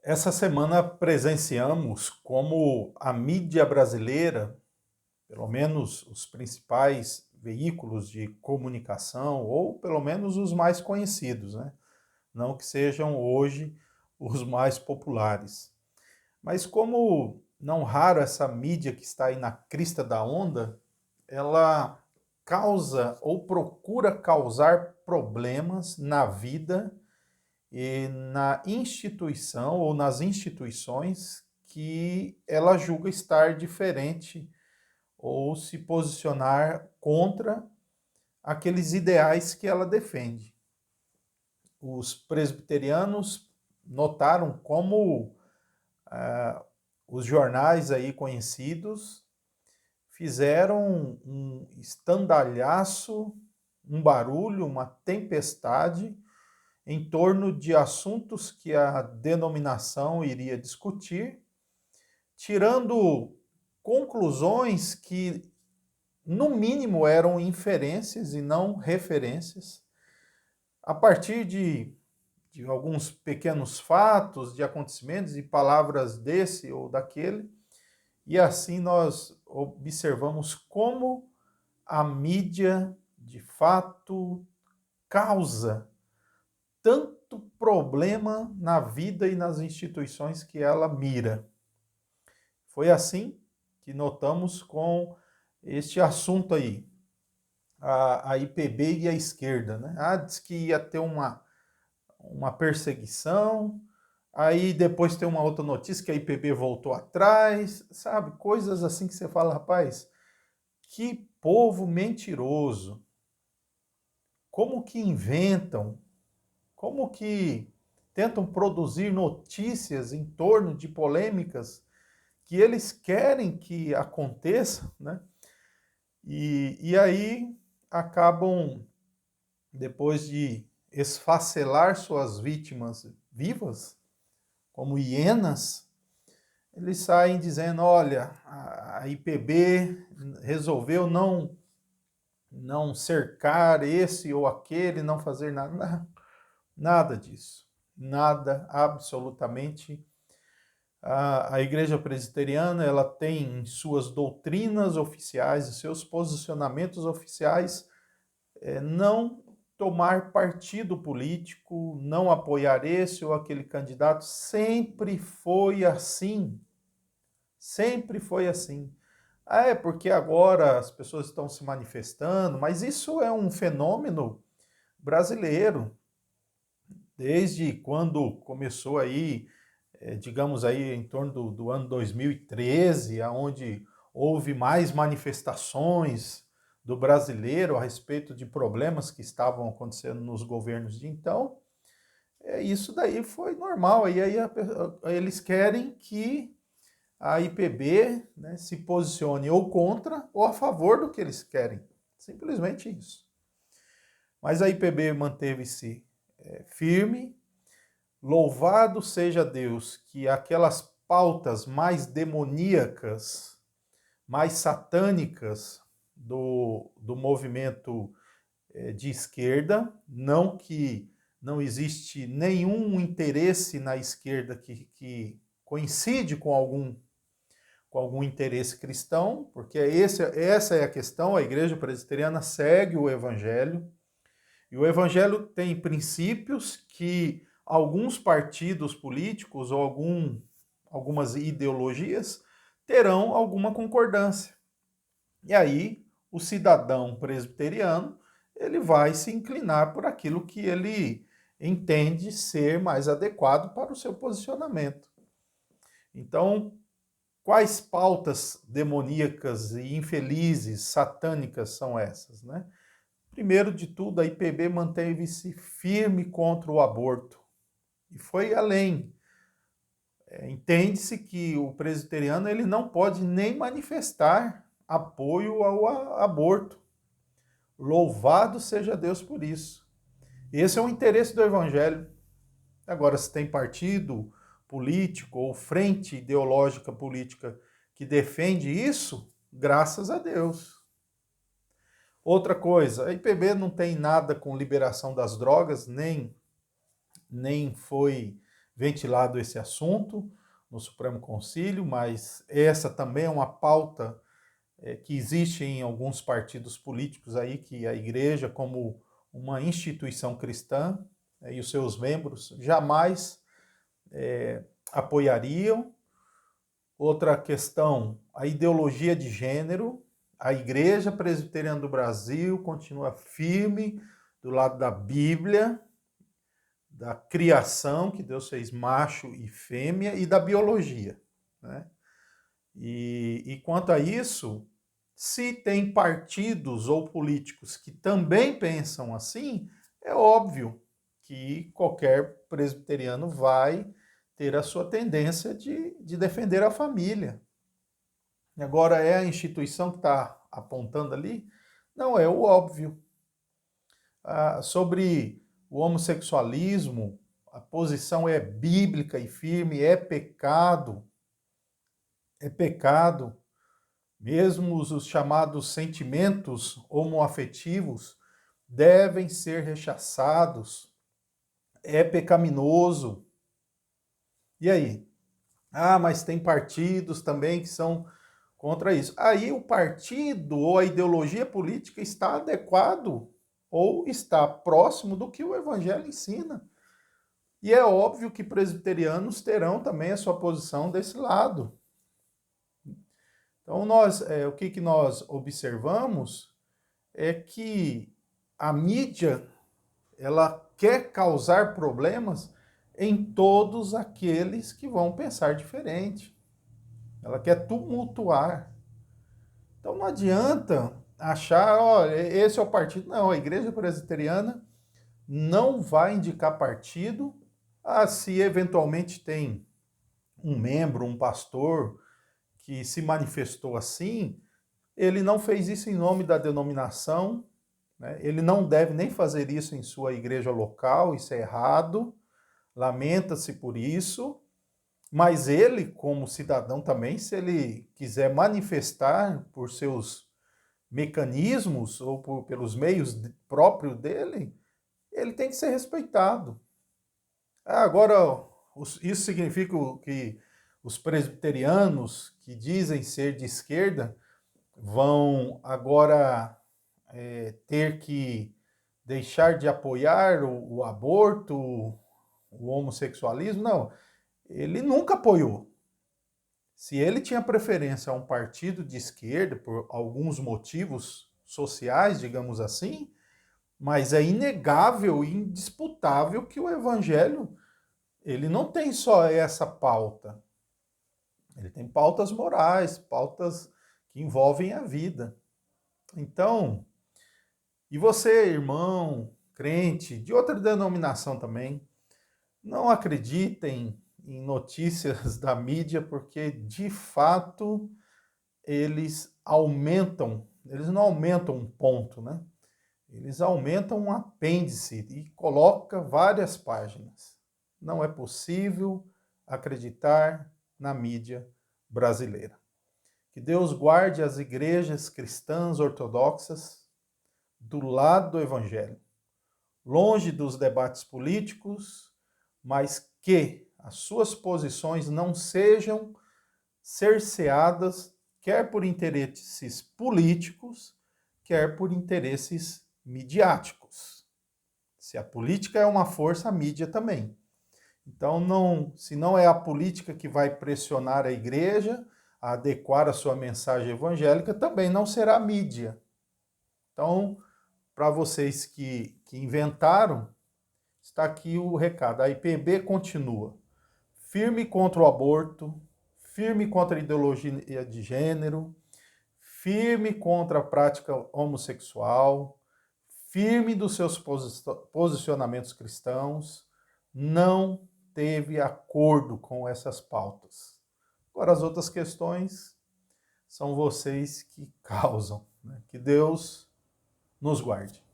Essa semana presenciamos como a mídia brasileira, pelo menos os principais veículos de comunicação, ou pelo menos os mais conhecidos, né? Não que sejam hoje os mais populares. Mas como não raro essa mídia que está aí na crista da onda, ela causa ou procura causar problemas na vida e na instituição ou nas instituições que ela julga estar diferente ou se posicionar contra aqueles ideais que ela defende. Os presbiterianos notaram como os jornais aí conhecidos fizeram um estandalhaço, um barulho, uma tempestade em torno de assuntos que a denominação iria discutir, tirando conclusões que, no mínimo, eram inferências e não referências, a partir de alguns pequenos fatos, de acontecimentos e palavras desse ou daquele, e assim nós observamos como a mídia, de fato, causa tanto problema na vida e nas instituições que ela mira. Foi assim que notamos com este assunto aí, a IPB e a esquerda. Né? Diz que ia ter uma perseguição, aí depois tem uma outra notícia que a IPB voltou atrás, sabe? Coisas assim que você fala, rapaz, que povo mentiroso. Como que inventam? Como que tentam produzir notícias em torno de polêmicas que eles querem que aconteça, né? E aí acabam, depois de esfacelar suas vítimas vivas, como hienas, eles saem dizendo, olha, a IPB resolveu não cercar esse ou aquele, não fazer nada. Nada disso. Nada, absolutamente. A Igreja Presbiteriana ela tem em suas doutrinas oficiais, em seus posicionamentos oficiais, não tomar partido político, não apoiar esse ou aquele candidato. Sempre foi assim. Sempre foi assim. É porque agora as pessoas estão se manifestando, mas isso é um fenômeno brasileiro. Desde quando começou aí, digamos aí, em torno do ano 2013, onde houve mais manifestações do brasileiro a respeito de problemas que estavam acontecendo nos governos de então, isso daí foi normal. E aí eles querem que a IPB, né, se posicione ou contra ou a favor do que eles querem. Simplesmente isso. Mas a IPB manteve-se firme. Louvado seja Deus que aquelas pautas mais demoníacas, mais satânicas do movimento de esquerda, não que não existe nenhum interesse na esquerda que coincide com algum interesse cristão, porque essa é a questão, a Igreja Presbiteriana segue o Evangelho, e o Evangelho tem princípios que alguns partidos políticos ou algumas ideologias terão alguma concordância. E aí, o cidadão presbiteriano, ele vai se inclinar por aquilo que ele entende ser mais adequado para o seu posicionamento. Então, quais pautas demoníacas e infelizes, satânicas são essas, né? Primeiro de tudo, a IPB manteve-se firme contra o aborto e foi além. Entende-se que o presbiteriano ele não pode nem manifestar apoio ao aborto. Louvado seja Deus por isso. Esse é o interesse do Evangelho. Agora, se tem partido político ou frente ideológica política que defende isso, graças a Deus. Outra coisa, a IPB não tem nada com liberação das drogas, nem foi ventilado esse assunto no Supremo Concílio, mas essa também é uma pauta que existe em alguns partidos políticos aí, que a igreja, como uma instituição cristã, e os seus membros jamais apoiariam. Outra questão, a ideologia de gênero. A Igreja Presbiteriana do Brasil continua firme do lado da Bíblia, da criação, que Deus fez macho e fêmea, e da biologia, né? E quanto a isso, se tem partidos ou políticos que também pensam assim, é óbvio que qualquer presbiteriano vai ter a sua tendência de defender a família. Agora, é a instituição que está apontando ali? Não, é o óbvio. Sobre o homossexualismo, a posição é bíblica e firme, é pecado. É pecado. Mesmo os chamados sentimentos homoafetivos devem ser rechaçados. É pecaminoso. E aí? Mas tem partidos também que são contra isso. Aí o partido ou a ideologia política está adequado ou está próximo do que o evangelho ensina. E é óbvio que presbiterianos terão também a sua posição desse lado. Então, o que nós observamos é que a mídia, ela quer causar problemas em todos aqueles que vão pensar diferente. Ela quer tumultuar. Então não adianta achar, olha, esse é o partido. Não, a Igreja Presbiteriana não vai indicar partido. Se eventualmente tem um membro, um pastor que se manifestou assim, ele não fez isso em nome da denominação, né? Ele não deve nem fazer isso em sua igreja local, isso é errado, lamenta-se por isso, mas ele, como cidadão também, se ele quiser manifestar por seus mecanismos ou pelos meios próprios dele, ele tem que ser respeitado. Agora, isso significa que os presbiterianos que dizem ser de esquerda vão agora ter que deixar de apoiar o aborto, o homossexualismo? Não, ele nunca apoiou. Se ele tinha preferência a um partido de esquerda, por alguns motivos sociais, digamos assim, mas é inegável e indisputável que o evangelho, ele não tem só essa pauta. Ele tem pautas morais, pautas que envolvem a vida. Então, e você, irmão, crente, de outra denominação também, não acreditem em notícias da mídia, porque de fato eles não aumentam um ponto, né? Eles aumentam um apêndice e coloca várias páginas. Não é possível acreditar na mídia brasileira. Que Deus guarde as igrejas cristãs ortodoxas do lado do evangelho, longe dos debates políticos, mas que as suas posições não sejam cerceadas, quer por interesses políticos, quer por interesses midiáticos. Se a política é uma força, a mídia também. Então, se não é a política que vai pressionar a igreja a adequar a sua mensagem evangélica, também não será a mídia. Então, para vocês que inventaram, está aqui o recado. A IPB continua firme contra o aborto, firme contra a ideologia de gênero, firme contra a prática homossexual, firme dos seus posicionamentos cristãos, não teve acordo com essas pautas. Agora, as outras questões são vocês que causam, né? Que Deus nos guarde.